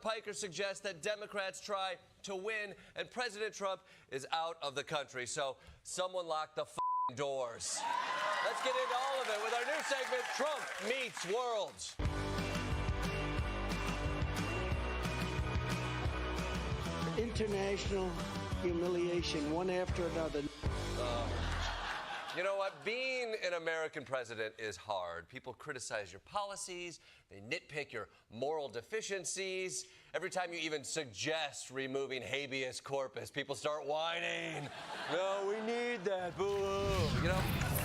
Piker suggests that Democrats try to win, and President Trump is out of the country. So someone lock the doors. Let's get into all of it with our new segment, Trump Meets Worlds. International humiliation, one after another. You know what? Being an American president is hard. People criticize your policies. They nitpick your moral deficiencies. Every time you even suggest removing habeas corpus, people start whining. No, we need that. Boo. You know,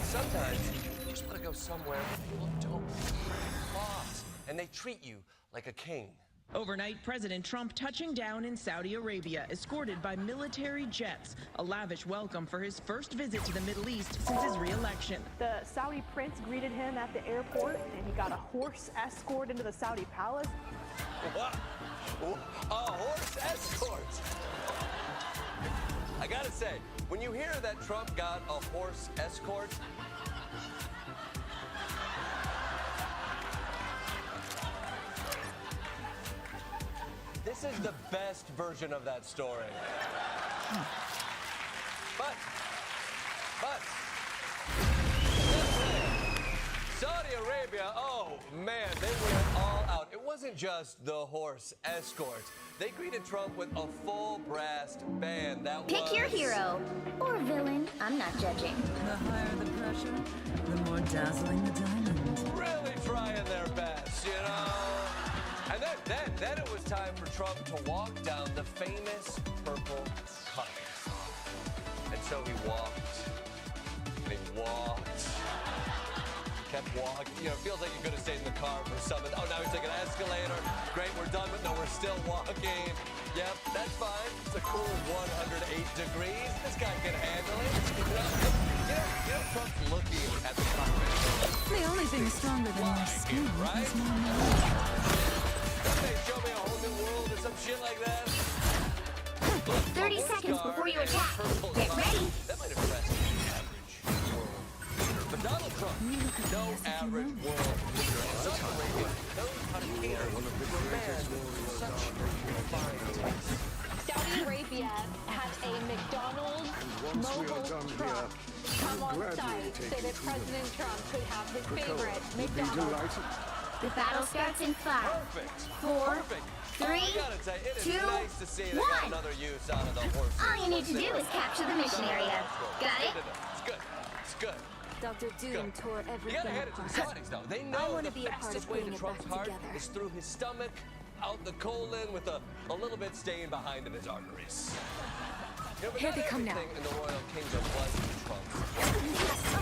sometimes you just want to go somewhere where people don't break laws, and they treat you like a king. Overnight, President Trump touching down in Saudi Arabia, escorted by military jets. A lavish welcome for his first visit to the Middle East since his re-election. The Saudi prince greeted him at the airport, and he got a horse escort into the Saudi palace. What? A horse escort? I gotta say, when you hear that Trump got a horse escort, this is the best version of that story. But, Saudi Arabia, oh man, they went all out. It wasn't just the horse escort. They greeted Trump with a full brass band. Pick your hero or villain. I'm not judging. The higher the pressure, the more dazzling the diamond. Really trying their best, you know? And then it was time for Trump to walk down the famous purple carpet. And so he walked, and he walked, kept walking. You know, it feels like he could have stayed in the car for some. Oh, now he's taking an escalator. Great, we're done, but no, we're still walking. Yep, that's fine. It's a cool 108 degrees. This guy can handle it. You know, Trump's looking at the carpet. The only thing stronger than my skin right? is my mind. They show me a whole new world or some shit like that. 30 seconds before you attack. Get ready. That might impress the average world. But Donald Trump, no average world leader. Saudi Arabia knows how to cater to a man with such fine taste. Saudi Arabia had a McDonald's mobile truck come on site so that President Trump could have his favorite McDonald's. The battle starts in 5, Perfect. 4, 3, I gotta say, it is 2, nice to see they got 1. another use out of the horse. All you need to do is capture the mission area. Got it? It's good. It's good. Dr. Doom tore You everything gotta hand it to the apart. Saudis, though. They I know wanna the be a part fastest of way putting to it Trump's back heart together. is through his stomach, out the colon, with a little bit staying behind in his arteries. You know, but Here not they come now. everything in the royal kingdom was Trump's.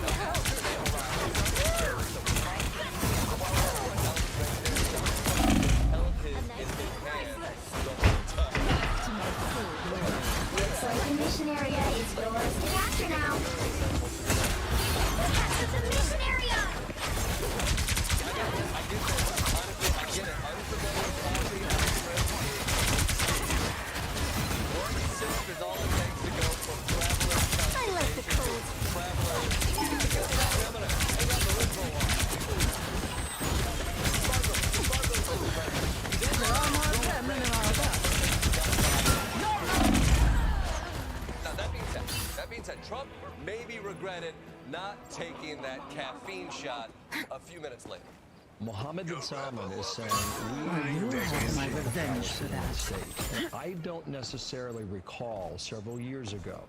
Looks like the mission area is yours to capture now. Capture the mission area! I like the cold. There are more of them than there are of us. Now, that being said, Trump maybe regretted not taking that caffeine shot a few minutes later. Mohammed bin Salman is saying You will have my revenge for that. state. I don't necessarily recall several years ago,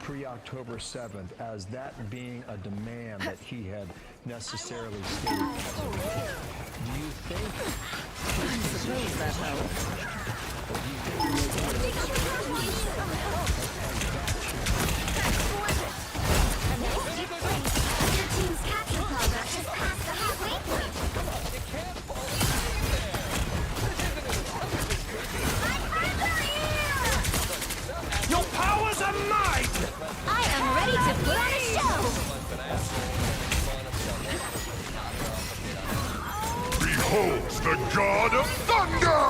pre-October 7th, as that being a demand that he had necessarily stated. Do you think I suppose that helped. Your team's capture progress has passed the halfway point. You can't fall asleep there. Your powers are mine! I am ready to put on a show. Behold the god of thunder!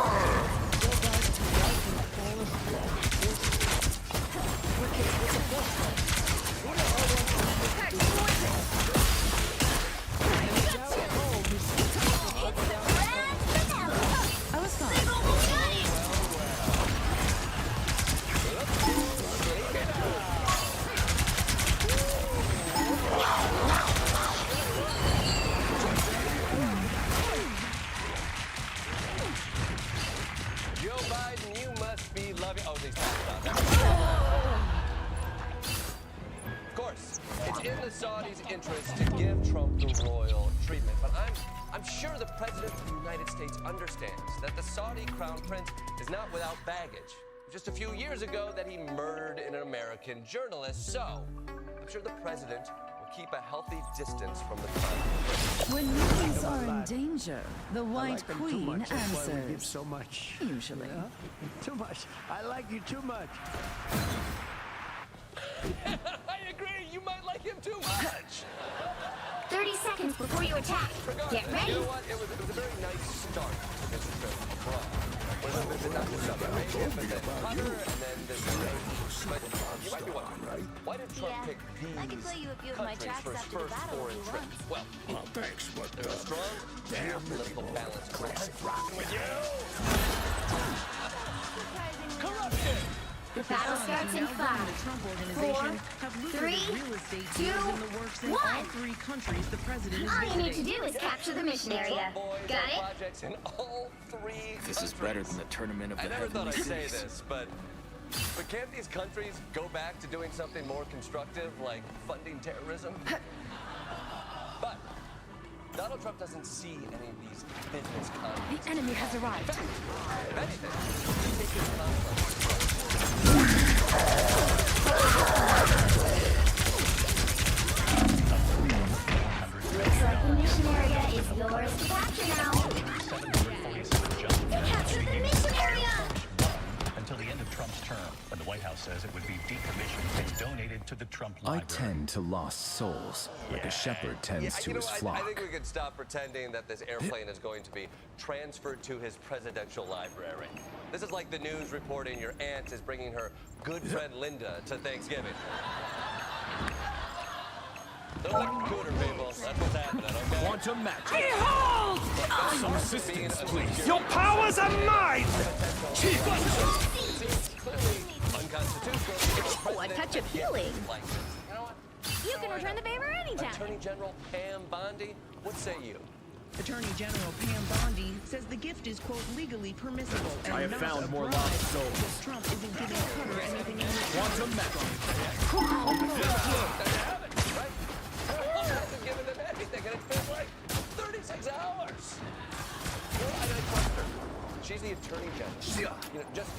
Biden, you must be loving. Oh, these passed out. Of course, it's in the Saudis' interest to give Trump the royal treatment, but I'm sure the President of the United States understands that the Saudi crown prince is not without baggage. Just a few years ago that he murdered an American journalist, so I'm sure the President will keep a healthy distance from the crown. When millions are in danger, the I White like them too Queen much. That's why we give answers. so much. Usually. Yeah? Too much. I like you too much. I agree, you might like him too much. 30 seconds before you attack. Get ready. You know what? It was a very nice start to this trip abroad. When I visited not just Saudi Arabia, but then Qatar, and then this trip. But you might be wondering, why did Trump pick these I can play you a few of my countries tracks for his after the first battle foreign if you trip? want. Well, Thanks, but there's a strong geopolitical balance. Corruption! Battle starts in Now the 5, Trump 4, Organization have lucrative 3, real estate 2, deals in the works in all 1. 3 countries the president is All you need to visiting. do is capture the mission area. Trump boys Got have it? projects in all 3 This is better than the tournament of the I never thought I'd heavenly say cities. this, but can't these countries go back to doing something more constructive, like funding terrorism? But Donald Trump doesn't see any of these business conflicts. The enemy has arrived. If anything, he's taking conflict. Looks like the mission area is yours to capture now. They captured the mission area! Until the end of Trump's term, when the White House says it would be decommissioned and donated to the Trump I Library. tend to lost souls, like a shepherd tends to you know, his I flock. think we could stop pretending that this airplane is going to be transferred to his presidential library. This is like the news reporting your aunt is bringing her good friend Linda to Thanksgiving. Don't look cooter, people. That's what's happening, okay? Quantum magic. Behold! Some assistance, please. Your powers are mine! Clearly unconstitutional. Oh, a touch of healing. Like this. You know what? You can return the favor anytime. Attorney General Pam Bondi, what say you? Attorney General Pam Bondi says the gift is, quote, legally permissible and I have not found a more bribe. lost souls. Trump isn't giving Qatar anything in return. Quantum magic. Right? Trump hasn't given them anything, and it's been like 36 hours. Well, I trust her. She's the Attorney General. You know, just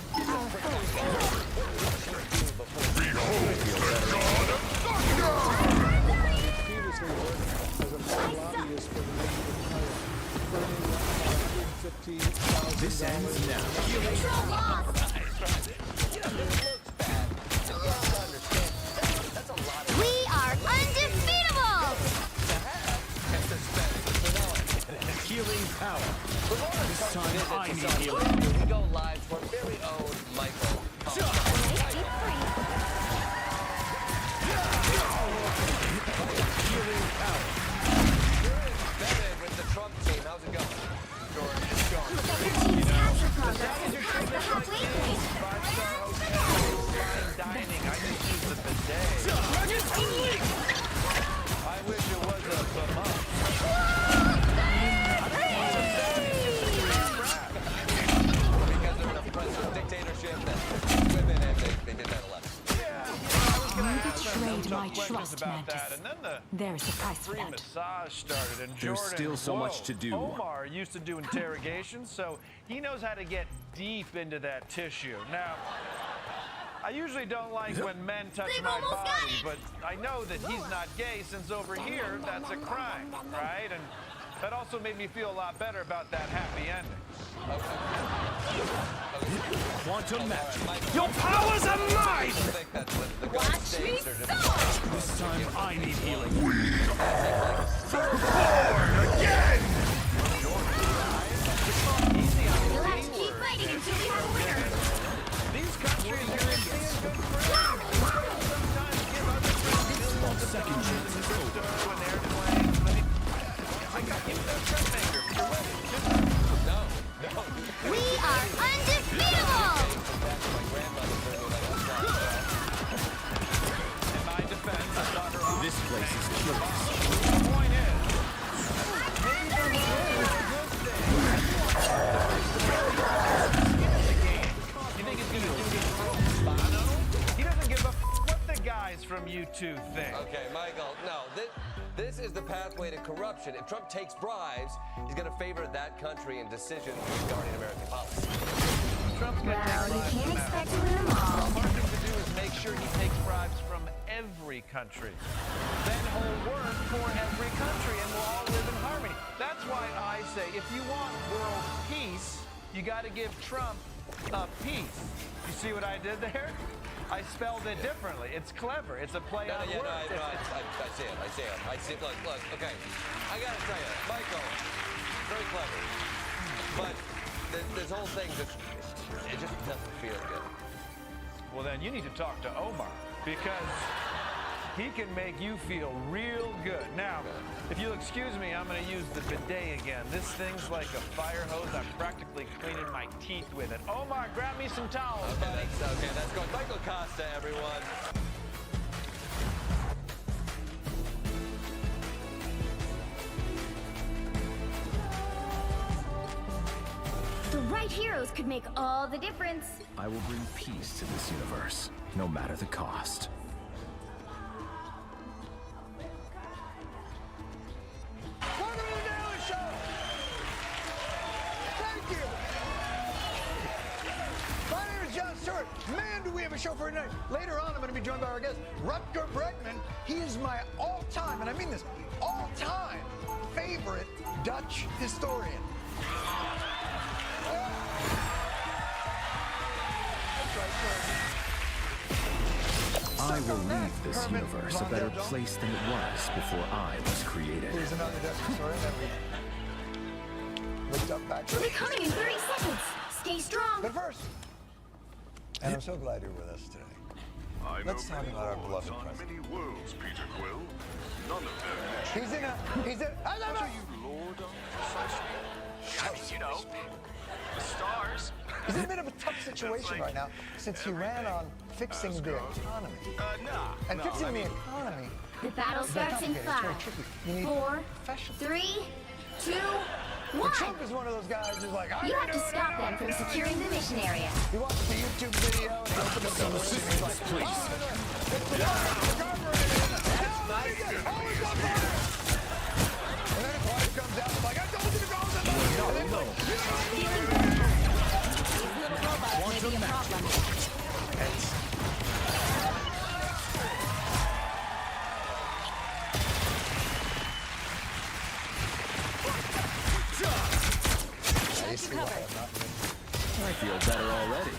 Previously worked as a foreign lobbyist for the Navy of China, earning $115,000. This ends now. Control lost. you know, this looks bad. You have to understand. That's a lot of We are undefeatable. and suspense for knowing. Healing power. This time I need healing. We go live to our very own Michael. Embedded with the Trump team. How's it going? It's going. Your team's capture progress has passed the halfway point. Dining, I just use the bidet. I wish it was a month. Because they're in a presidential dictatorship that women and they did 9/11. You betrayed my trust, about that. Mantis. And then There's a price for free that. massage started, and There's Jordan, still so much whoa, to do. Omar used to do interrogations, so he knows how to get deep into that tissue. Now, I usually don't like when men touch They've my almost got body, it. but I know that he's not gay since over here that's a crime, right? And that also made me feel a lot better about that happy ending. Quantum magic. Your powers are mine! I think that's what the Watch me States are doing. soar. This time I need healing. You'll have to keep fighting until we have a winner. These countries European good friends sometimes give other friends Second chance is over. when they're playing. I got you the trip maker. You're ready. We are undefeatable. In my defense, I thought her off. This place is curious. The point is, maybe from you two think? Okay, Michael, no. This is the pathway to corruption. If Trump takes bribes, he's going to favor that country in decisions regarding American policy. Trump's going to take Well, you bribes can't from expect everyone. to win them all. The hard thing to do is make sure he takes bribes from every country. Then he'll work for every country and we'll all live in harmony. That's why I say if you want world peace, you got to give Trump a piece. You see what I did there? I spelled it differently. It's clever. It's a play on words. I see it. Look, okay. I got to tell you, Michael, very clever. But this whole thing, it just doesn't feel good. Well, then you need to talk to Omar because he can make you feel real good. Now, if you'll excuse me, I'm going to use the bidet again. This thing's like a fire hose. I'm practically cleaning my teeth with it. Omar, grab me some towels, buddy. That's going. Michael Costa, everyone. The right heroes could make all the difference. I will bring peace to this universe, no matter the cost. Welcome to the Daily Show! Thank you! My name is Jon Stewart. Man, do we have a show for tonight. Later on, I'm going to be joined by our guest, Rutger Bregman. He is my all-time, and I mean this, all-time favorite Dutch historian. I will leave this universe a better place than it was before I was created. Here's another Dutch historian that we looked up back. We'll be coming in 30 seconds. Stay strong. But first, and I'm so glad you're with us today. Let's talk about our beloved president. Many worlds, Peter Quill. None of them. He's in a. What are you, Lord of precisely? You know, the stars. He's in a bit of a tough situation right now since he ran on fixing the economy. And fixing the economy. The battle starts in 5, 4, 3, 2, 1. Trump is one of those guys who's like, You have to stop them from securing the mission area. He watched the YouTube video and he opened up the list and he's like, please. And then his wife comes out and like, I told you to go. Maybe a problem. I feel better already.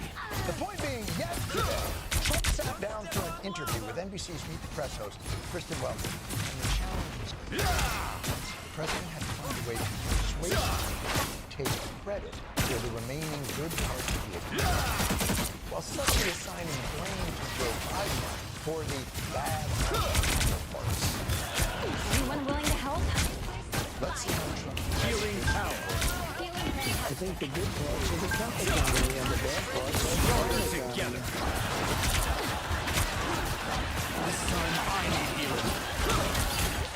The point being, yesterday, Trump sat down for an interview with NBC's Meet the Press host, Kristen Welker, and the challenge was clear. The president had to find a way to persuasively take credit for the remaining good parts of the economy, while suddenly assigning blame to Joe Biden for the bad parts. Anyone willing to help? Let's see how Trump Healing power. I think the good parts are the Trump economy and the bad parts are the Biden Together. This time I need healing.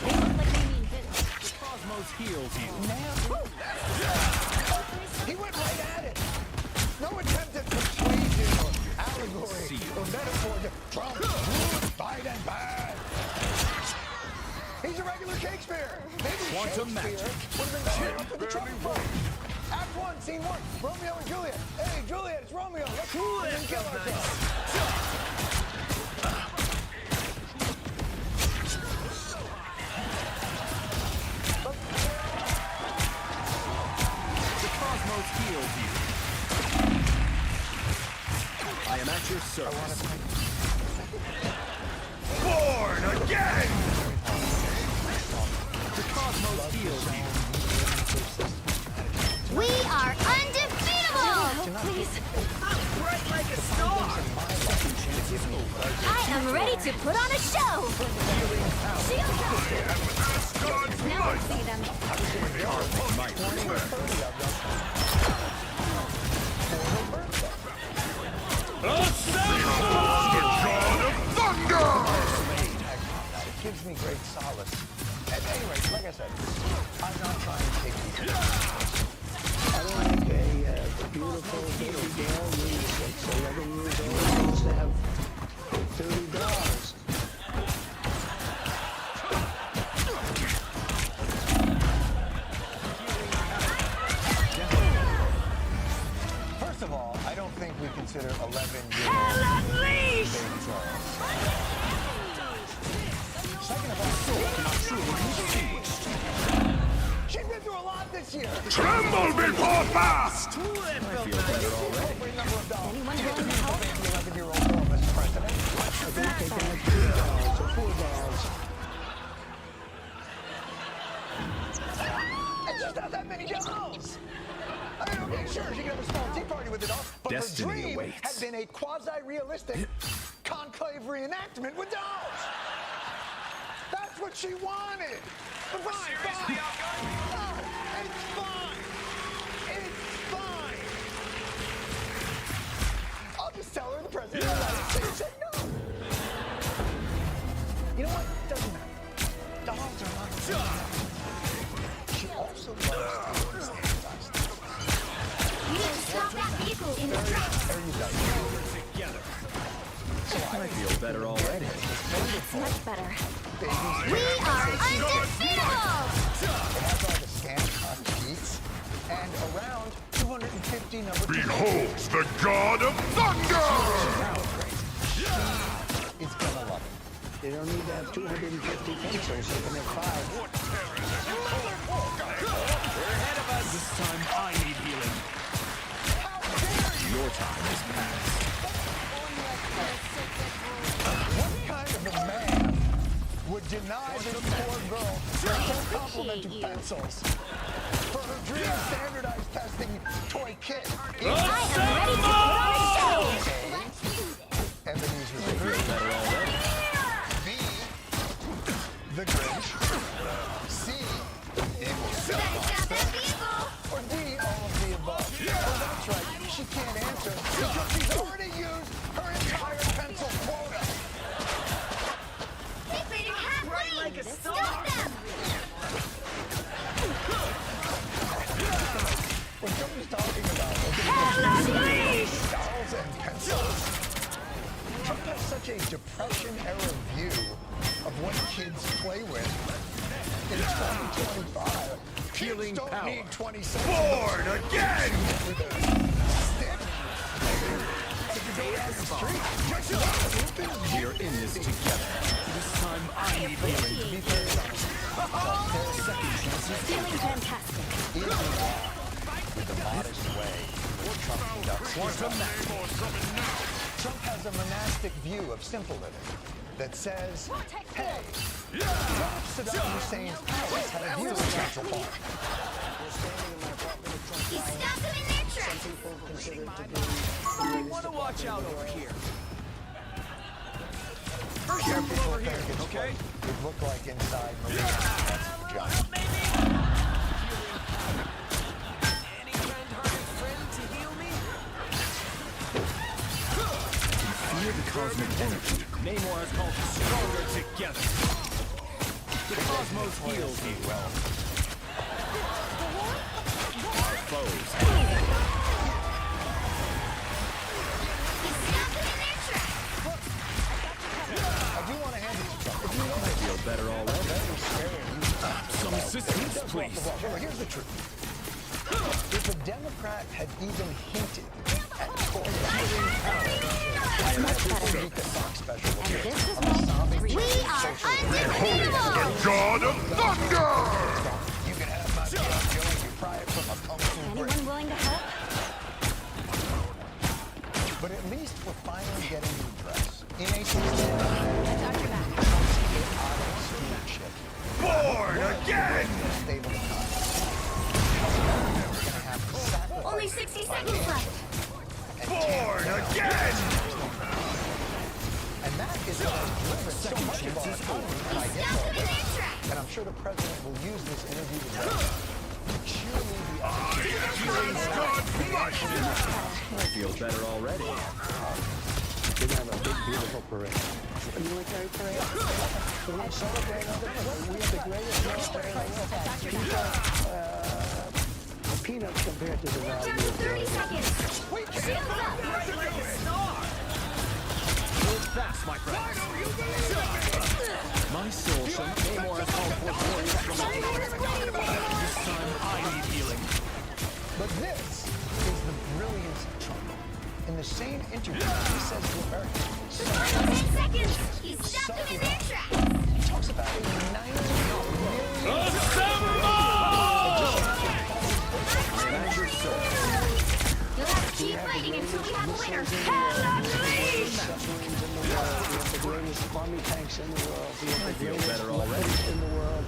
They look like they mean business. The cosmos heals you. He went right at it. No attempt at persuasion or allegory or metaphor to Trump, good, Biden, bad. He's a regular Shakespeare. Maybe Quantum Shakespeare would have been cheering for the Trump vote. Act 1, Scene 1, Romeo and Juliet. Hey, Juliet, it's Romeo. Let's kill ourselves. Heals you. I am at your service. Born again! The cosmos heals you. We are undefeatable! Please. Bright like a star. I am ready to put on a show! Shields up! Now let's see them. It gives me great solace. At any rate, like I said, I'm not trying to take these. I like a beautiful baby girl who's 11 years old wants to have 30 dollars. I don't think we consider 11-year-old Hell unleashed! baby dolls. Second of all, she's been through a lot this year. Tremble before fast! I feel better already. Anyone willing to help? 11-year-old girl, Mr. President. It's just not that many dolls. I mean, okay, sure, she could have a small tea party with the dolls, but Destiny her dream awaits. had been a quasi-realistic conclave reenactment with dolls. That's what she wanted. But fine, fine. No, it's fine. It's fine. I'll just tell her the president of the United States said no. You know what? It doesn't matter. Dolls are not the same. She also loves to stand us. You need to stop that vehicle in the tracks. There you go. I feel better already. It's much better. Babies. We are undefeatable! It has all the scant cheats and around 250 number two. Behold the god of thunder! It's gonna love it. They don't need to have 250 pencils. They can have 5. This time I need healing. Your time is past. What kind of a man would deny this poor girl her full complement of pencils for her dream standardized testing toy kit? I am ready to put on a show! Ebenezer the Feel Grinch. better already. B, the Grinch. C, evil Better stop that vehicle! or D, all of the above. Oh, that's right. She can't answer because she's already used her entire pencil quota. Keep reading halfway! Stop them! When somebody's talking about dolls and pencils, Trump has such a Depression-era view of what kids play with. In 2025, Healing kids don't power. need 20 cents. Born again! With a stick. If you go down the street, just We're in this together. This time I need healing. be very honest. Feeling fantastic. Even with the modest way Trump conducts himself. Trump has a monastic view of simple living that says, hey, what if Saddam Hussein's palace had a view of Central Park? He stopped them in their tracks! You want to watch out over here. Some people think it's okay? what it looked like inside Maria's vagina. Any kind-hearted friend to heal me? Feel the cosmic energy. Namor has called us stronger together. The cosmos heals you. Well, Our foes. He stopped them in their tracks! I do want to hand it to Trump. If you know I feel better already. very scary. Some assistance, please. Well, here's the truth. If a Democrat had even hinted at torturing power, I Much better. beat the Fox special And here. this is why we are undefeatable! God of thunder! You can have my Joe and you pry it from a kung fu brick. Anyone willing to help? But at least we're finally getting redress. In a system I got your back. of stewardship. Born again! Stable economy. We're going to have to sacrifice Only 60 seconds left. Born again! And that is what has driven so much of our economy. And I get all Stopped them in that. their tracks! And I'm sure the president will use this interview today to cheerlead the other I feel better already. We're going to have a big, beautiful parade. A military parade? We're going to celebrate our victory. We have the greatest military in the world. Peanuts compared to the value Down to of 30 seconds! Shields up! Move fast, my friends. My soul shall Namor has called for warriors from the This time I need healing. But this is the brilliance of Trump. in the same interview, he says to Americans, 10 seconds! You stopped them in their tracks! he talks about a 90 million... You'll have to keep fighting until we have a winner. Hell unleashed! Submarines in the world, we have the greatest army tanks in the world, we have the greatest weapons in the world,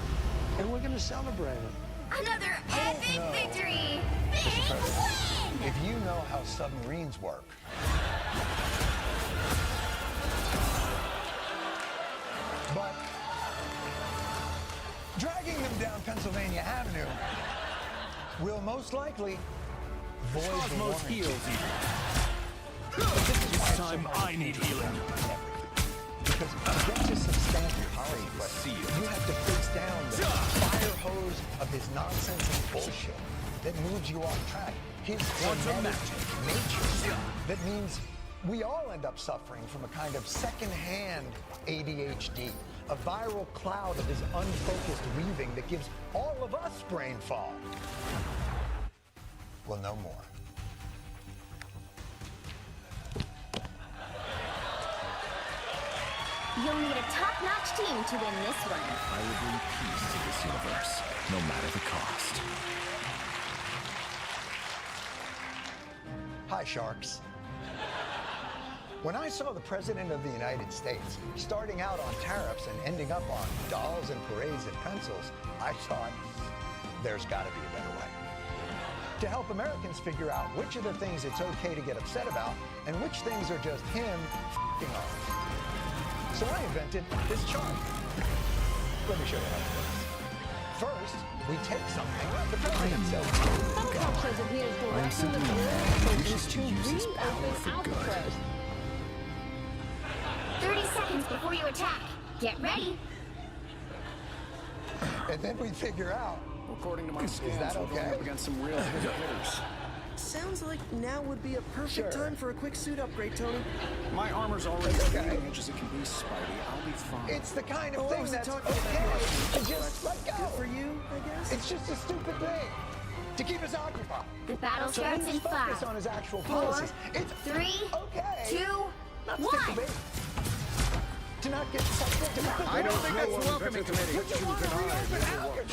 and we're going to celebrate it. Another epic victory! Big win! If you know how submarines work, but dragging them down Pennsylvania Avenue will most likely void the Cosmos warranty. heals you. This time I need healing. Because to get to substantive play, you have to face down the fire hose of his nonsense and bullshit that moves you off track. His genetic nature that means we all end up suffering from a kind of second-hand ADHD, a viral cloud of his unfocused weaving that gives all of us brain fog. Well, no more. You'll need a top-notch team to win this one. I will bring peace to this universe, no matter the cost. Hi, Sharks. When I saw the President of the United States starting out on tariffs and ending up on dolls and parades and pencils, I thought, there's got to be a better way. To help Americans figure out which of the things it's okay to get upset about and which things are just him f***ing off. So I invented this chart. Let me show you how it works. First, we take something the President says. Trump says that he is directing the wishes to use his power for good. 30 seconds before you attack. Get ready. And then we figure out, According to my scans, that we're going okay? up against some real hitters. Sounds like now would be a perfect time for a quick suit upgrade, Tony. My armor's already as much as it can be, Spidey. I'll be fine. it's the kind of Oh, I thing wasn't that's talking okay about that. to just let go. Good for you, I guess. It's just a stupid thing to keep us occupied. The battle So starts let's in focus 5, on his actual 4, policies. It's 3, okay 2, not to take the 1. bait. To not get sucked into I don't think that's welcoming committee.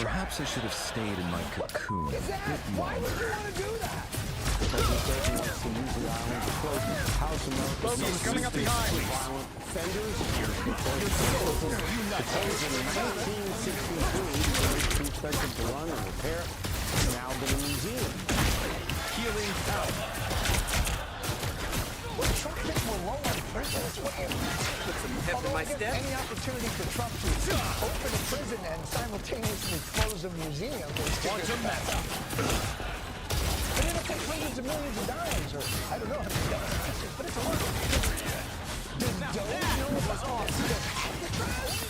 Perhaps I should have stayed in my cocoon a bit Why would longer. you want to do that? Logan's coming up behind me. Healing out. Well, Trump gets more low on prison. It's weird. Put some pep in my step. Any opportunity for Trump to open a prison and simultaneously close a museum is too good to pass up. But it'll take hundreds of millions of dollars, or I don't know how many dollars, but it's a lot. Does Doe know about this?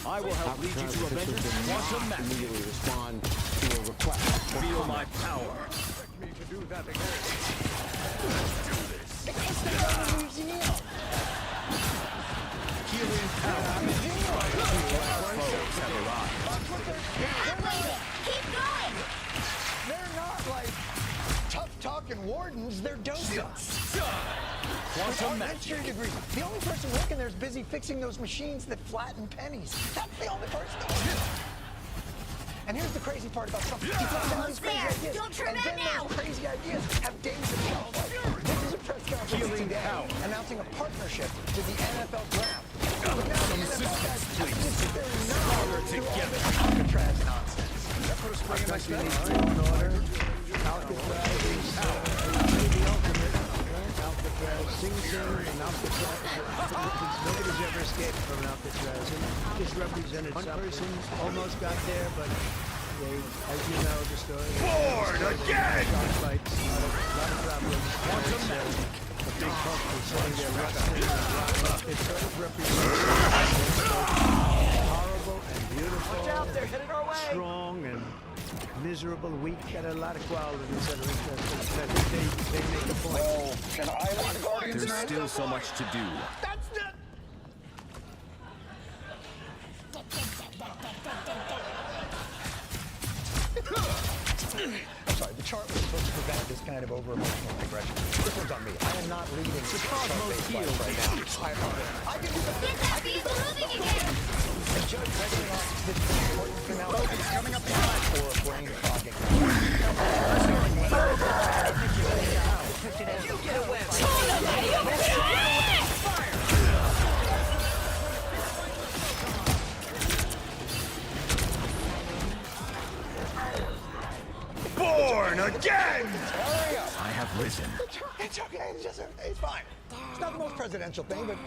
I will help lead you to Avengers Quantum Match. Immediately respond to a request. Feel my power. Me to do that again. It's the Doe Museum. Healing power. Foes have arrived. Keep going. They're not like tough-talking wardens, they're docents. Quantum With magic. history degree. The only person working there is busy fixing those machines that flatten pennies. That's the only person. And here's the crazy part about Trump. He throws out these crazy there. ideas. Don't turn and back then now. those crazy ideas have days of shelf life. This is a press conference Healing today power. announcing a partnership with the NFL draft. But now the NFL guys have to sit there and nod to all this Alcatraz nonsense. That put a spring in my step. Alcatraz is the ultimate. Alcatraz, Sing Sing, and Alcatraz. Nobody's ever escaped from Alcatraz. It just represented one person almost got there, but they, as you know, the story. Bored again! Fights, a lot of problems. Quantum magic. A big pump was sitting there wrestling. It sort of represents horrible and beautiful. Watch out, they're headed our way. Strong and miserable, weak, got a lot of qualities that are interesting. But I think they make a point. Oh, can I lead the Guardians? There's still so much to do. That's not... sorry. The chart was supposed to prevent this kind of over-emotional aggression. This one's on me. I am not leading the Cosmos field right now. I apologize. I can do better. Get that vehicle moving again! And Judge measuring off this important finale is coming up behind for a brain-fogging. You get a win. Born again! I have risen. It's okay. It's fine. It's not the most presidential thing, but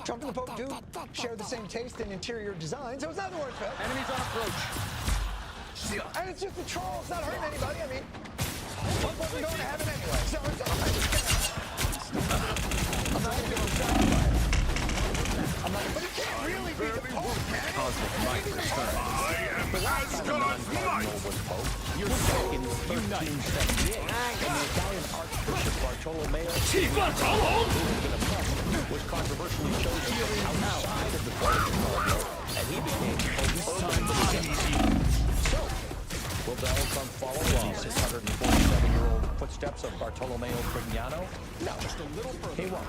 Trump and the Pope do share the same taste in interior design, so it's not the worst fit. Enemies on approach. And it's just a troll. It's not hurting anybody. I mean, Trump wasn't going to heaven anyway, so it's all right. I'm not going to go inside by it. I'm not, but it can't really be the Pope, man. Cosmic might return. I am as God might. Your seconds, unite. 1978, when the Italian Archbishop Bartolomeo was controversially chosen outside of the Vatican, and he became So, will Donald Trump follow the 647-year-old footsteps of Bartolomeo Prignano? No, just a little further. He won't.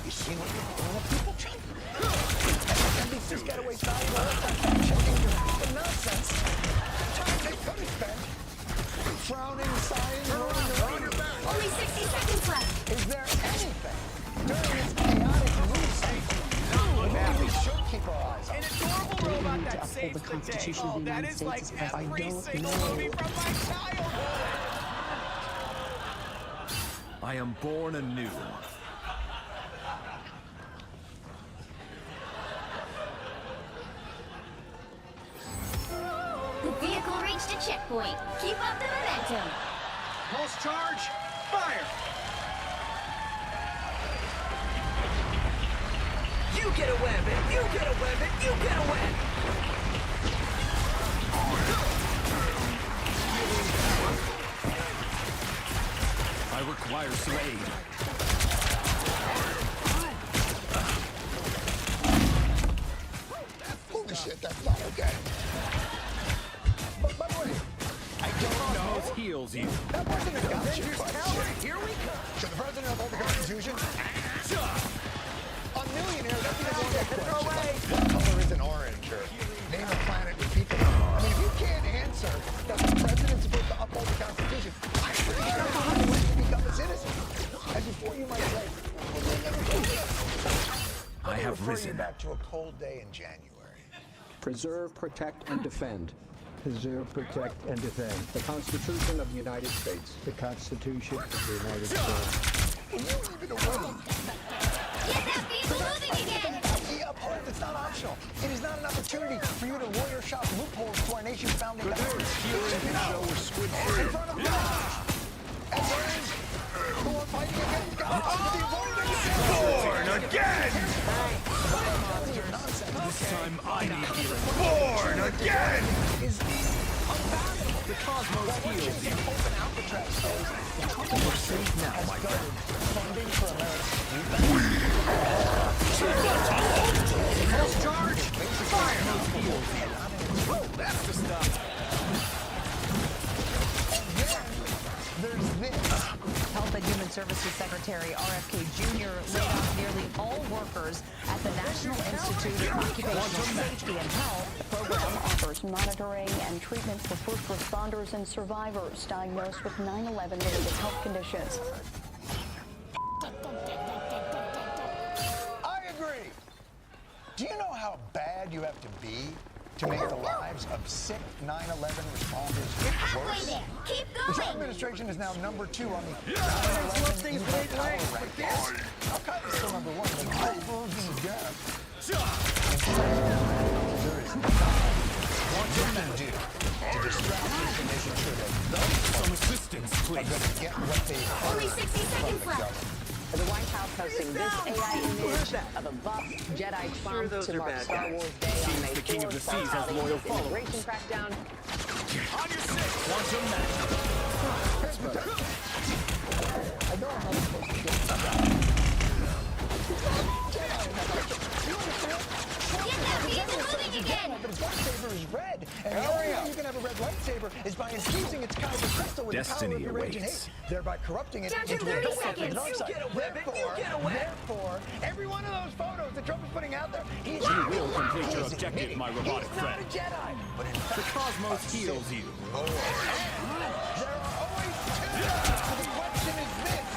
You see what you're doing with people, Trump? NBC's got to waste valuable checking the nonsense. Time they could have spent frowning, sighing, rolling around. Only 60 seconds left. Is there anything during this chaotic news cycle that we should keep our eyes on? An adorable robot that saves the day. Oh, that is like every single movie from my childhood. I am born anew. The vehicle reached a checkpoint. Keep up the momentum. Pulse charge, fire! You get a weapon. You get a weapon. You get a weapon. I require some aid. Holy shit, that's not okay. But by the way, I don't know. Those heals you. That wasn't a gotcha question. Here we go. Should the president uphold the Constitution? A millionaire doesn't have one question. What color is an orange? Or name a planet with people. I mean, if you can't answer that the president's supposed to uphold the Constitution, I pretty sure that's the only way to become a citizen. And before you might say, well, they never told me. I have refer risen. you back to a cold day in January. Preserve, protect, and defend. Preserve, protect, and defend. The Constitution of the United States. The Constitution of the United States. Can you even win? Get that vehicle moving again! It's not optional. It is not an opportunity for you to lawyer shop loopholes to our nation's founding documents. In front of God. And those who are fighting against God. Born again! This time I need healing. Born again! Is unfathomable. The cosmos heals you. Open Alcatraz shows the Trump You're safe now, my friend. Funding for America's Pulse charge, fire! That's the stuff. There's this. Health and Human Services Secretary RFK Jr. laid off nearly all workers at the National Institute of Occupational Safety and Health. The program offers monitoring and treatment for first responders and survivors diagnosed with 9/11-related health conditions. I agree. Do you know how bad you have to be to make the lives of sick 9/11 responders Halfway worse? there. Keep The Trump going. administration is now number 2 on the 9/11 nuclear power rankings. Al-Qaeda is still number 1, but all versions death. There is nothing you can do to distract this and making sure that those Some assistance, are please. going to get what they Only earned 60 from seconds the left. government. The White House posting this AI image of a buff Jedi Trump to mark Star Wars Day on May 4th. The King of the Seas has loyal followers. Immigration crackdown. On your six. Quantum match. I know how I'm supposed to get that. Get that vehicle lightsaber is by infusing its Kyber crystal with the power of your rage and hate, thereby corrupting it Down to into 30 a seconds. dark side. Therefore, every one of those photos that Trump is putting out there, he's You will complete your objective, my robotic he's friend. not a Jedi, but in The fact, cosmos heals you. there are always two. The question is this.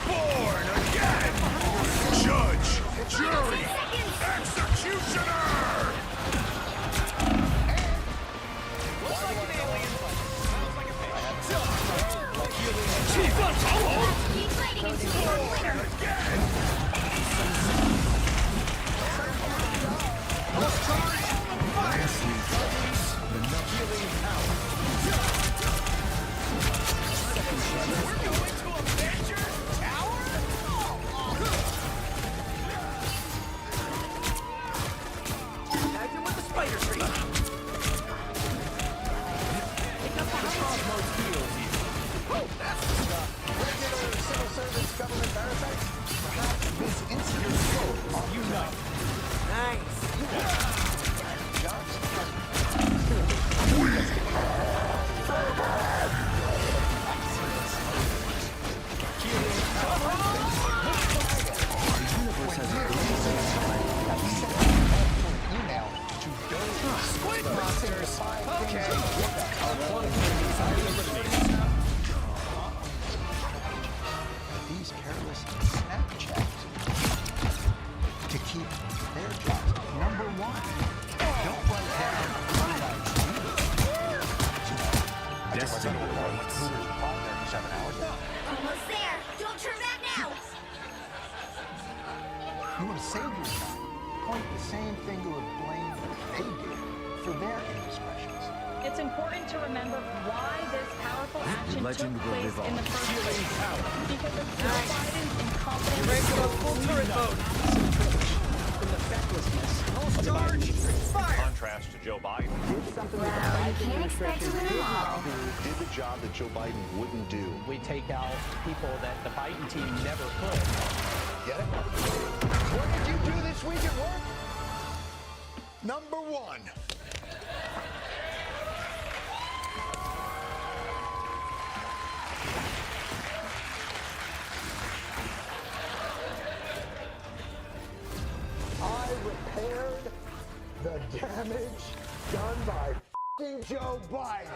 Born again! Judge, jury, executioner! Keep fighting until you're a winner. Regular civil service government parasites? Perhaps this insecure soul are unite. Nice. Email to Squid Monsters. Okay. These careless Snapchats to keep their jobs. Number one, don't write down Destiny awaits. Almost there. Don't turn back now. You want to save your time. Point the same finger of blame that they did for their indiscretions. It's important to remember why this powerful action legend took will place live in the on. first place. Because of Joe Biden's incompetence. full turret mode. Contrast to Joe Biden. Well, you can't expect to win them all. Did the job that Joe Biden wouldn't do. We take out people that the Biden team never could. Get it? What did you do this week at work? Number one. I repaired the damage done by f***ing Joe Biden.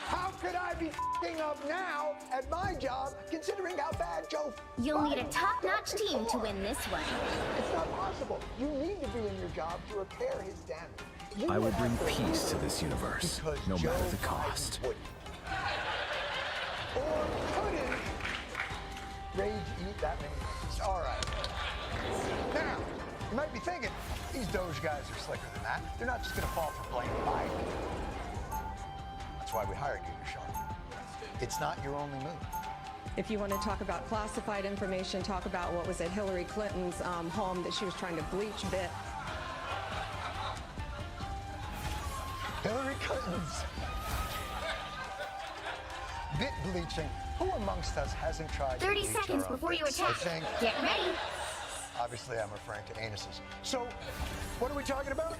How could I be f***ing up now at my job, considering how bad Joe You'll need a top-notch team to win this one. It's not possible. You need to be in your job to repair his damage. You I will would bring have to peace to lose this universe, because no Joe matter the Biden cost. wouldn't. Or couldn't rage eat that many things. All right. Now, you might be thinking, these Doge guys are slicker than that. They're not just going to fall for blame Biden. That's why we hired you, Sean. It's not your only move. If you want to talk about classified information, talk about what was at Hillary Clinton's home that she was trying to bleach bit. Hillary Clinton's bit bleaching. Who amongst us hasn't tried 30 to bleach seconds their own before you bits? attack. I think, Get ready. obviously, I'm referring to anuses. So, what are we talking about?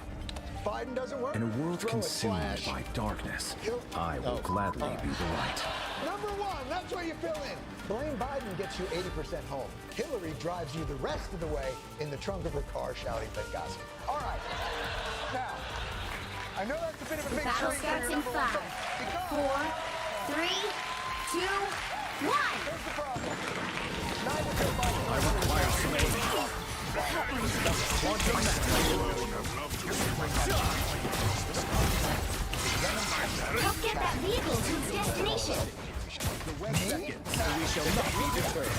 Biden doesn't work? In a world Throw it, consumed Flash. by darkness, I will gladly be the light. Number one, that's where you fill in. Blame Biden gets you 80% home. Hillary drives you the rest of the way in the trunk of her car shouting Benghazi. All right. Now, I know that's a bit of a big Battle treat for starts your in number one 5, because 4, 3, 2, 1. here's the problem. Neither Joe Biden I require some aid. Help get that vehicle to its destination. And we shall not be deterred.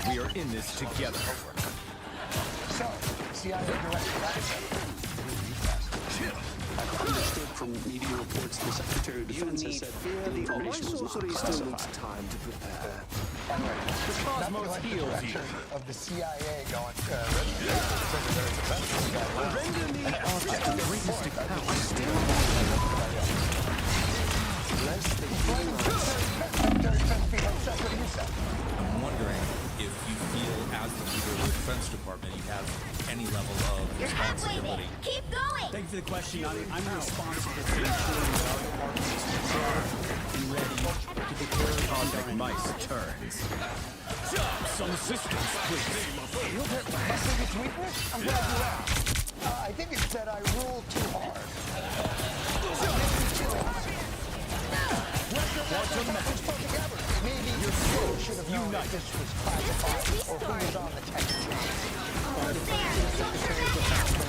We are in this together. So, CIA director Understood from media reports, the Secretary of Defense has said that the information was not classified. time to prepare. The cosmos heals you. Of the CIA going, Render me Object of greatest power still. I'm wondering if you feel, as the leader of the Defense Department, you have any level it. Keep going. Thank you for the question. I'm responsible for ensuring that our department is prepared and ready to declare Cosmic Mice turns. Some assistance, please. Your biggest weakness? I'm glad you asked. I think it's that I rule too hard. Maybe your soul should have known that this was classified or who was on the text chain. The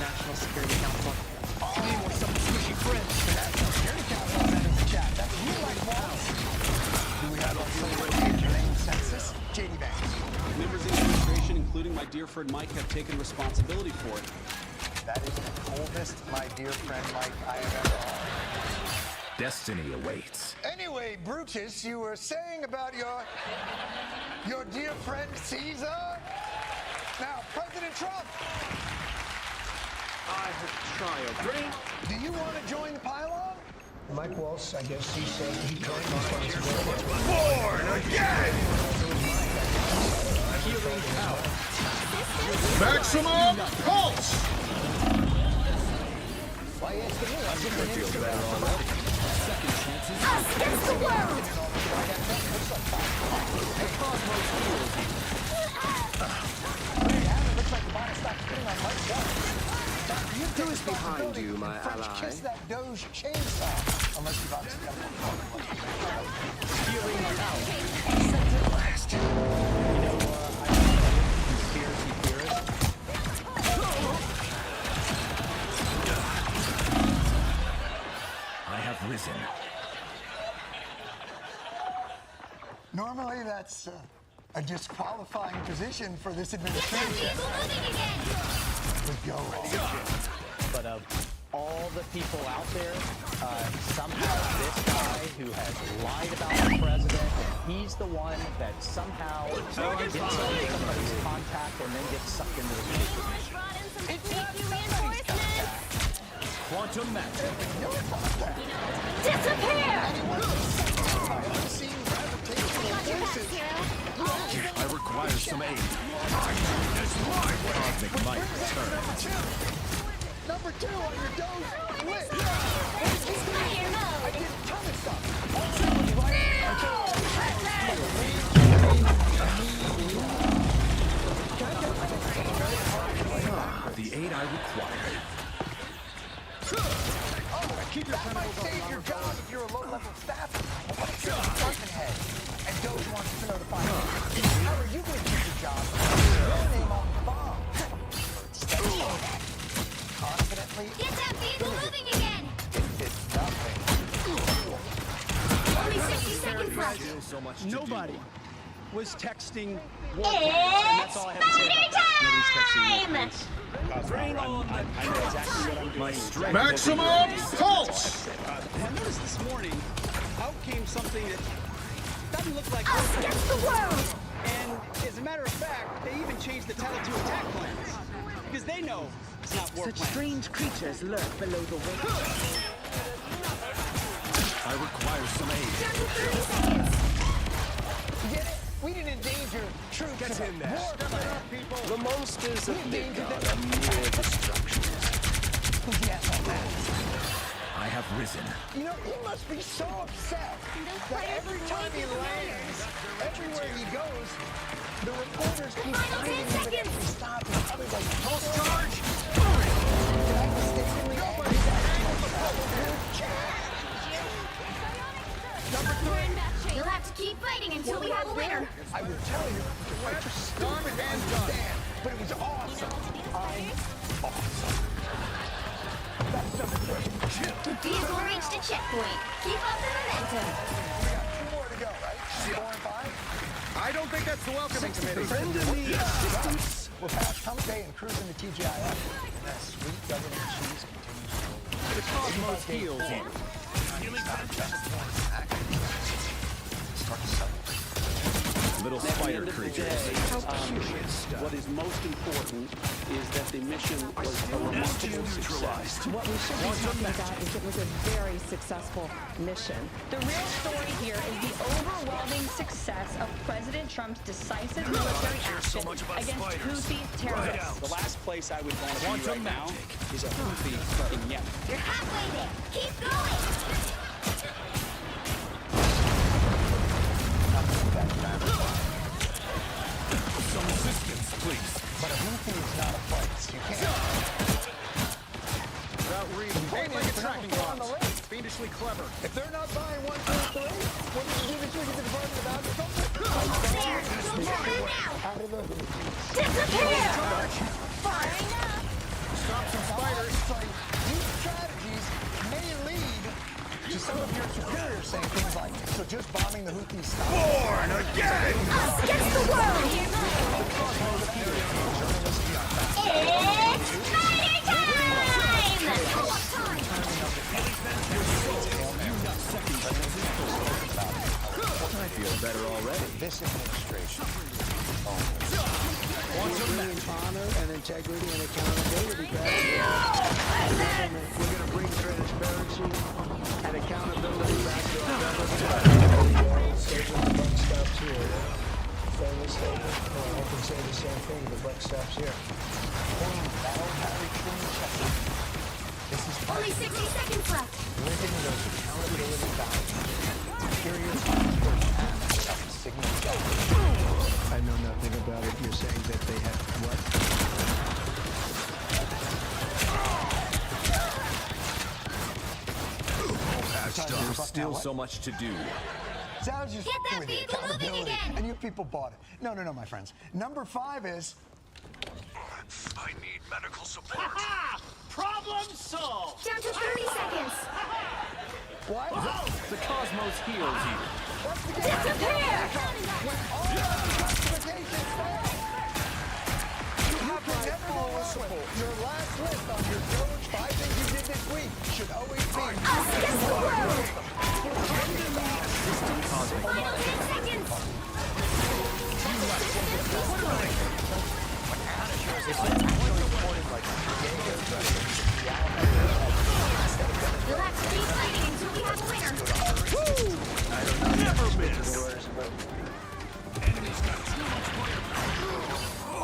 National Security Council. Oh, with some squishy friends. The National Security Council is in the chat. That's you like Wallace. Do we have a full census? JD Banks. Members of the administration, including my dear friend Mike, have taken responsibility for it. That is the coldest, my dear friend Mike, I have ever heard. Destiny awaits. Anyway, Brutus, you were saying about your dear friend Caesar? Now, President Trump. I have tried. Do you want to join the pylon? Mike Walsh, I guess he said he joined responsibility. Born again! Healing power. Maximum pulse! Why ask me? I feel better already. Second chances. Us against the world. The cosmos heals you. Looks like the body stopped spinning on Mike's watch. Who is behind you, my French ally? kiss that Doge chainsaw. Unless you've obviously got more. Healing power. At last. You know, conspiracy theorist. I have risen. Normally, that's a disqualifying position for this administration. We go. But of all the people out there, somehow this guy who has lied about the president, he's the one that somehow gets somebody's contact and then gets sucked into the Quantum match. Disappear! I require some aid. Cosmic Might returns. Number 2 on your Doge list. Fire mode. I did a ton of stuff. The aid I require. Keep your that might save your job if you're a low-level staffer. But what if you're a department head and Doge wants to notify you? How are you going to keep your job? Your name on the bomb. Confidently. Get that vehicle moving again. It did nothing. Only 60 seconds left. So much Nobody was texting. It's spider time! Bring on I know exactly what I'm doing. My strength. Maximum pulse! I noticed this morning, out came something that doesn't look like Us against the world! And as a matter of fact, they even changed the title to attack plans. Because they know it's not war Such plans. strange creatures lurk below the waves. I require some aid. 30 seconds. Get it? We didn't endanger troops. Get in there. People. The monsters of endangered Midgard are mere distractions. Yes, on that. I have risen. You know, he must be so upset that every time he lands, everywhere he goes, the reporters keep finding him at every stop. And probably like, pulse charge! Did I mistakenly add his Number 3. You'll have to keep fighting until we have a winner. I will tell you, it was stupid to understand, but it was awesome. I'm awesome. That's number 3. The vehicle reached a checkpoint. Keep up the momentum. We got 2 more to go, right? 4 and 5? I don't think that's the welcoming committee. Friend of the assistance. We'll pass Hump Day and cruise into TGIF. That sweet government cheese continues to roll. The cosmos heals you. Little At the spider end of the creatures. day, what is most important is that the mission was a remarkable success. neutralized. What we should be talking about is it was a very successful mission. The real story here is the overwhelming success of President Trump's decisive military action against Houthi terrorists. The last place I would want to be right now is a Houthi in Yemen. You're halfway there. Keep going. Some assistance, please. But a Houthi is not a place. You can't. Without reading, like a tracking box. Fiendishly clever. If they're not buying 1, 2, 3, what did you do this week at the Department of Agriculture? There. You'll get her now. Out of the Houthis. Disappear. Firing up. Stop some spiders. These strategies may lead to some of your superiors saying things like, so just bombing the Houthis stop. Born again! Us against the world. It's fighting time! I feel better already. This administration. Honor and integrity and accountability back. We're going to bring transparency and accountability back to our government. The buck stops here. Famous statement. I can say the same thing. The buck stops here. Only 60 seconds left. Living those accountability values. Superior signal. I know nothing about it. You're saying that they have what? There's still so much to do. So I was just Get that with the vehicle moving accountability, again. and you people bought it. No, my friends. Number 5 is... I need medical support. Problem solved! Down to 30 seconds. What? The cosmos heals you. Disappear. When all justifications fail, you have to never go with your last list on your Doge 5 things you did this week should always be... Us against the world. 10 seconds. Relax, keep fighting until we have a winner. Never miss.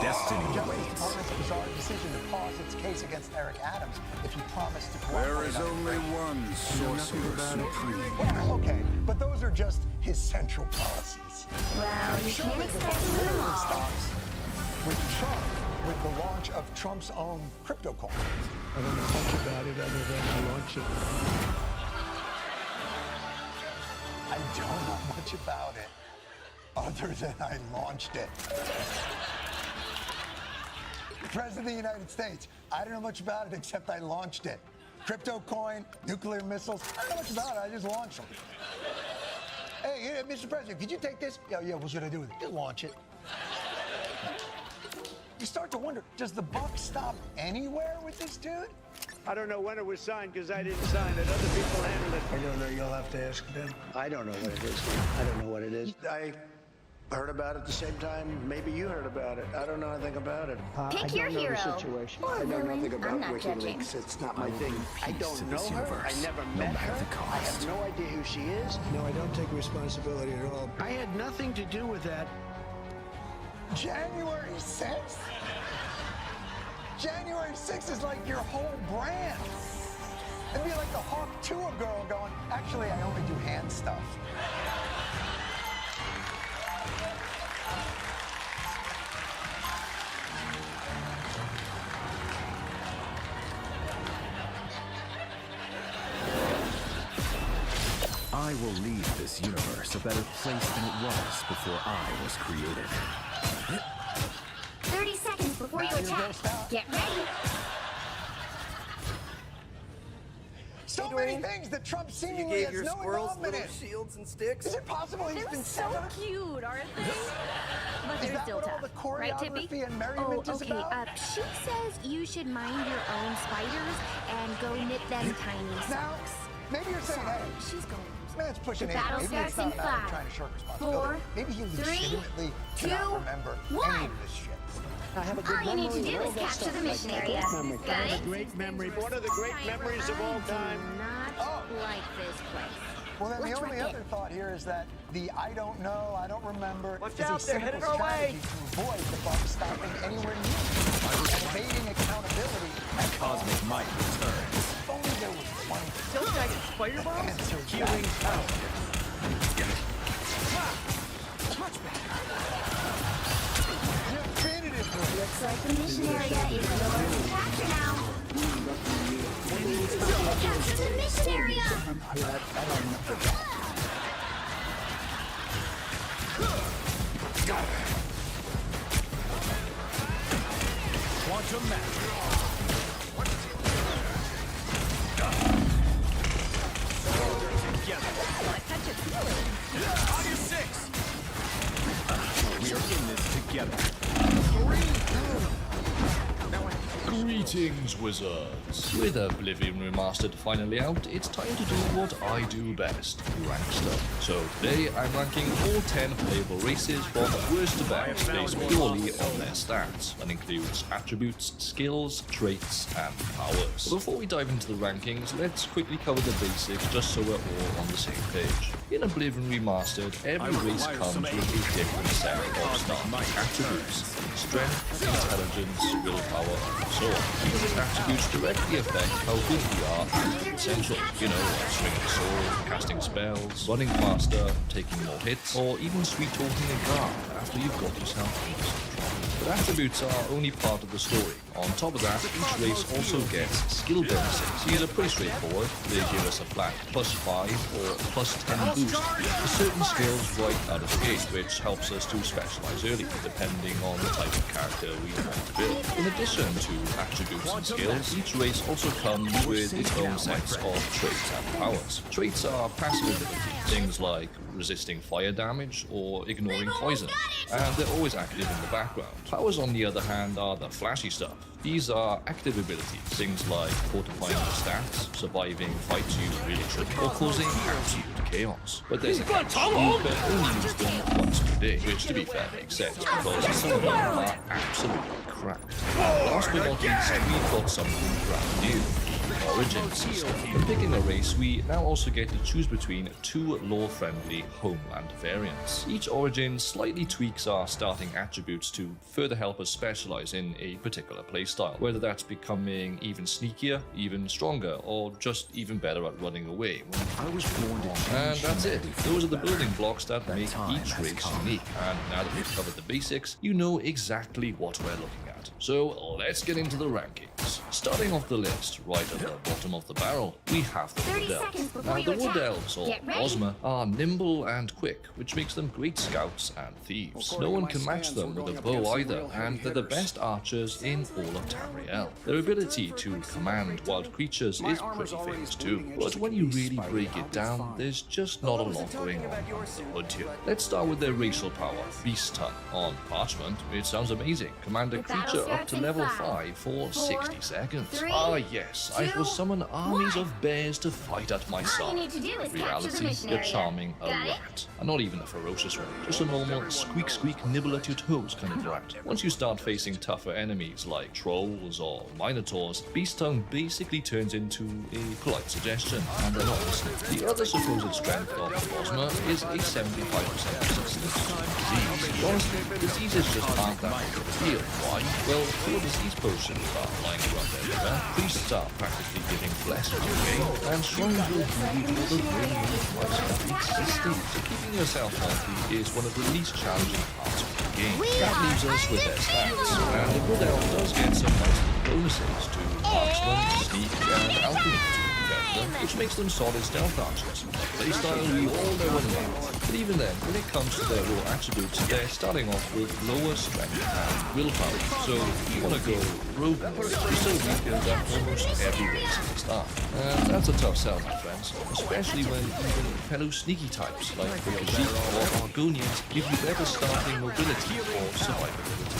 Destiny Justice waits. Department's bizarre decision to pause its case against Eric Adams if he promised to There cooperate is on only one sorcerer supreme. Well, okay, but those are just his central policies. Well, you can't expect to win them all. Stops with Trump, with the launch of Trump's own crypto coin. I don't know much about it other than I launch it. I don't know much about it other than I launched it. President of the United States, I don't know much about it except I launched it. Crypto coin, nuclear missiles, I don't know much about it, I just launched them. Hey, Mr. President, could you take this? Yeah, what should I do with it? Just launch it. You start to wonder, does the buck stop anywhere with this dude? I don't know when it was signed because I didn't sign it. Other people handled it. I don't know. You'll have to ask them. I don't know what it is. I don't know what it is. I heard about it at the same time. Maybe you heard about it. I don't know anything about it. Pick your hero. The situation. Or I know villain. nothing about I'm not judging. WikiLeaks. It's not my thing. I don't in know this her. universe, I never no met matter her. the cost. I have no idea who she is. No, I don't take responsibility at all. I had nothing to do with that. January 6th? January 6th is like your whole brand. It'd be like the Hawk Tuah girl going, actually, I only do hand stuff. I will leave this universe a better place than it was before I was created. 30 seconds before you attack. Get ready. So many things that Trump seemingly has no involvement in. shields and sticks? Is it possible he's been set up? Cute, aren't they? But Is they're that still what all tough. the Right, Tippy? choreography and merriment is okay. about? She says you should mind your own spiders and go knit them tiny Now, socks. maybe you're saying, hey, She's going. man's pushing The it. battle Maybe it's starts not in about 5, trying to shirk responsibility. 4, Maybe he 3, legitimately 2, cannot remember 1. any of this shit. I have a good All you memory. need to do all is that capture stuff. the mission Like, area. great memory. Got I have it? a great memory. One of the great memories of all time. Not like this place. Well, then the Let's only wreck other thought here is that the I don't know, I don't remember Watch is a out, they're simple headed our way. strategy to avoid the bug stopping anywhere near you and evading accountability. Cosmic might returns. If only there was one Still tagging firebombs? answer to Healing that. power. Definitively. Looks like the mission area is yours to capture now. Capture the mission area! Quantum Master. August 6th. We are in this together. Greetings, wizards. With Oblivion Remastered finally out, it's time to do what I do best, rank stuff. So today I'm ranking all 10 playable races from worst to best based purely on their stats. That includes attributes, skills, traits, and powers. But before we dive into the rankings, let's quickly cover the basics just so we're all on the same page. In Oblivion Remastered, every race comes with a different set of starting attributes. Strength, intelligence, willpower, and so on. These attributes directly affect how good we are and essential. You know, like swinging a sword, casting spells, running faster, taking more hits, or even sweet-talking a guard after you've got yourself into some trouble. But attributes are only part of the story. On top of that, each race also gets skill bonuses. These are pretty straightforward. They give us a flat +5 or +10 boost to certain skills right out of the gate, which helps us to specialize early, depending on the type of character we want to build. In addition to attributes and skills, each race also comes with its own sets of traits and powers. Traits are passive abilities, things like resisting fire damage or ignoring poison, and they're always active in the background. Powers, on the other hand, are the flashy stuff. These are active abilities, things like fortifying your stats, surviving fights you really shouldn't, or causing absolute chaos. But there's a catch. You can only use them once per day, which to be fair makes sense, because some of them are absolutely crap. And last but not least, we've got something brand new. Origin system. When picking a race, we now also get to choose between two lore-friendly homeland variants. Each origin slightly tweaks our starting attributes to further help us specialize in a particular playstyle, whether that's becoming even sneakier, even stronger, or just even better at running away. I was born to And that's it. Those are the building blocks that make each race unique. And now that we've covered the basics, you know exactly what we're looking at. So let's get into the rankings. Starting off the list, right at the bottom of the barrel, we have the Wood Elves. Now the Wood Elves, or Ozma, are nimble and quick, which makes them great scouts and thieves. No one can match them with a bow either, and they're the best archers in all of Tamriel. Their ability to command wild creatures is pretty famous too, but when you really break it down, there's just not a lot going on the hood here. Let's start with their racial power, Beast Tongue. On Parchment, it sounds amazing. Command a creature up to level 5 for 60 seconds. Ah yes, I will summon armies of bears to fight at my side. In reality, you're charming a rat. And not even a ferocious one, just a normal squeak squeak nibble at your toes kind of rat. Once you start facing tougher enemies like trolls or minotaurs, Beast Tongue basically turns into a polite suggestion, and they're not listening. The other supposed strength of Ozma is a 75% resistance to disease. Honestly, diseases just aren't that big of a deal. Why? Well, four disease potions are lying around everywhere, priests are practically giving blessings away, and shrines will heal you for the very twice of existing. So keeping yourself healthy is one of the least challenging parts of the game. That leaves us with their stats, and the Wood Elf does get some nice bonuses to Marksman, Sneak, and Alchemy which makes them solid stealth archers. A playstyle we all know and love. But even then, when it comes to their raw attributes, they're starting off with lower strength and willpower. So if you want to go rogue mode, you're still weaker than almost every race at the start. And that's a tough sell, my friends, especially when even fellow sneaky types like the Khajiit or Argonians give you better starting mobility or survivability.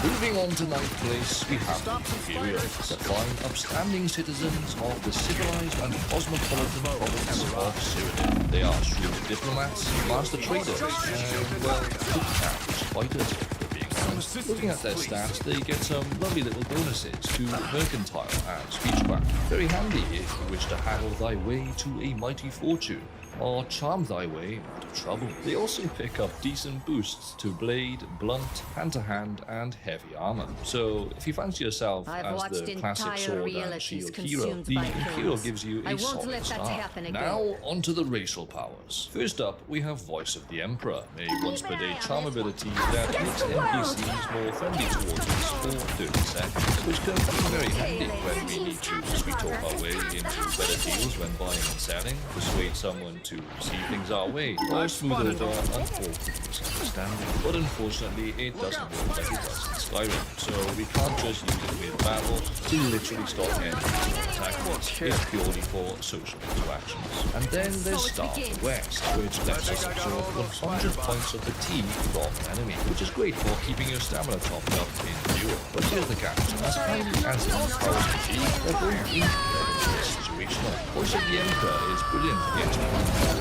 Moving on to 9th place, we have the Imperials, the fine, upstanding citizens of the civilized and cosmopolitan province of Cyrodiil. They are shrewd diplomats, master traders, and, well, good average fighters. Being honest, Looking at their stats, they get some lovely little bonuses to Mercantile and Speechcraft. Very handy if you wish to haggle thy way to a mighty fortune, or charm thy way out of trouble. They also pick up decent boosts to Blade, Blunt, Hand-to-Hand, and Heavy Armor. So if you fancy yourself as the classic sword and shield hero, the Imperial gives you a solid start. Now onto the racial powers. First up, we have Voice of the Emperor, a once-per-day charm ability that makes NPCs more friendly towards us for 30 seconds, which can be very handy when we need to sweet talk our way into better deals when buying and selling, persuade someone to see things our way, or smooth over unfortunate misunderstanding. But unfortunately, it doesn't work like it does in Skyrim, so we can't just use it mid-battle to literally stop enemies from attacking us. It's purely for social interactions. And then there's Star of the West, which lets us absorb 100 points of fatigue from an enemy, which is great for keeping your stamina topped up in duel. But here's the catch: as highly as these powers can be, they're both incredibly situational. Voice of the Emperor is brilliant against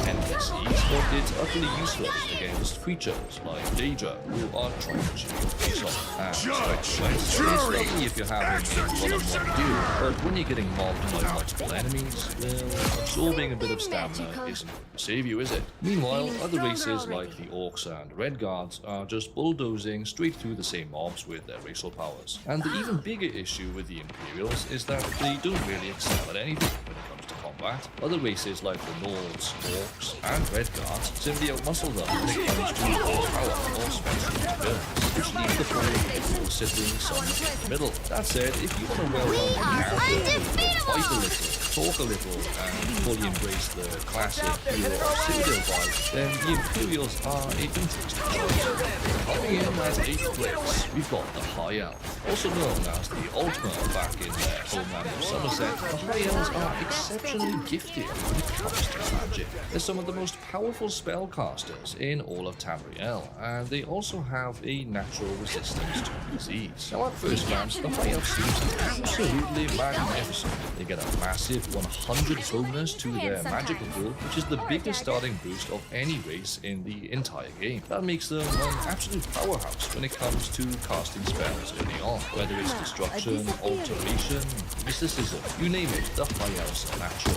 NPCs, but it's utterly useless against creatures like Daedra, who are trying to shoot your face off. And it's lovely if you're having a one-on-one duel, but when you're getting mobbed by multiple enemies, well, absorbing a bit of stamina isn't going to save you, is it? Meanwhile, other races like the Orcs and Red Guards are just bulldozing straight through the same mobs with their racial powers. And the even bigger issue with the Imperials is that they don't really excel at anything when it comes to combat. Other races like the Nords, Orcs, and Red Guards simply outmuscle them when it comes to power or special abilities, which leaves the poor sitting somewhere in the middle. That said, if you want a well-rounded character who can fight a little, talk a little, and fully embrace the classic hero or Citadel vibe, then the Imperials are a fantastic choice. Coming in at 8th place, we've got the High Elf. Also known as the Ultima back in their homeland of Somerset, the High Elves are exceptionally gifted when it comes to magic. They're some of the most powerful spellcasters in all of Tamriel, and they also have a natural resistance to disease. Now at first glance, the High Elf seems absolutely magnificent. They get a massive 100 bonus to their magical pool, which is the biggest starting boost of any race in the entire game. That makes them an absolute powerhouse when it comes to casting spells early on, whether it's destruction, alteration, mysticism, you name it, the High Elves are natural.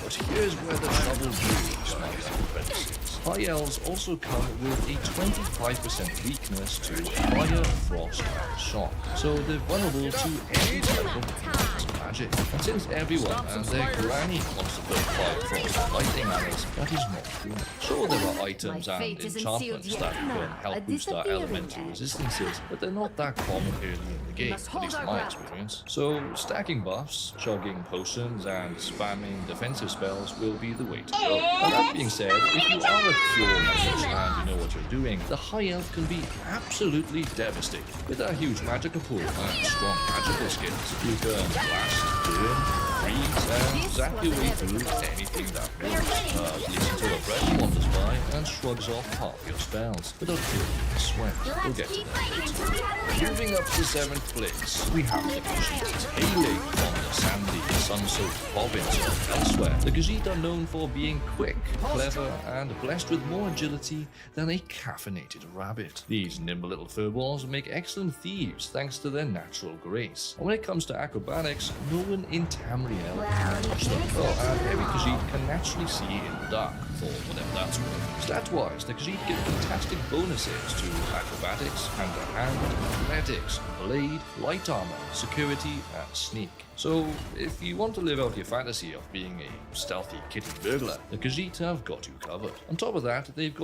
But here's where the trouble brews, my apprentices. High Elves also come with a 25% weakness to fire, frost, and shock, so they're vulnerable to any type of magic. And since everyone and their granny wants to put fire, frost, and lightning at us, that is not true. Sure, there are items and enchantments that can help boost our elemental resistances, but they're not that common early in the game, at least in my experience. So stacking buffs, chugging potions, and spamming defensive spells will be the way to go. Now that being said, if you are a pure mage and you know what you're doing, the High Elf can be absolutely devastating. With a huge magical pool and strong magical skills, you can blast, burn, freeze, and zap your way through anything that moves. Listen to a breath wanders by and shrugs off half your spells without feeling a sweat. We'll get to that later. Moving up to 7th place, we have the Khajiit, hailing from the sandy, sun-soaked province of Elsewhere. The Khajiit are known for being quick, clever, and blessed with more agility than a caffeinated rabbit. These nimble little furballs make excellent thieves thanks to their natural grace. And when it comes to acrobatics, no one in Tamriel can touch them. Oh, and every Khajiit can naturally see in the dark, for whatever that's worth. Stat-wise, the Khajiit get fantastic bonuses to acrobatics, hand-to-hand, athletics, blade, light armor, security, and sneak. So, if you want to live out your fantasy of being a stealthy kitty burglar, the Khajiit have got you covered. On top of that, they've got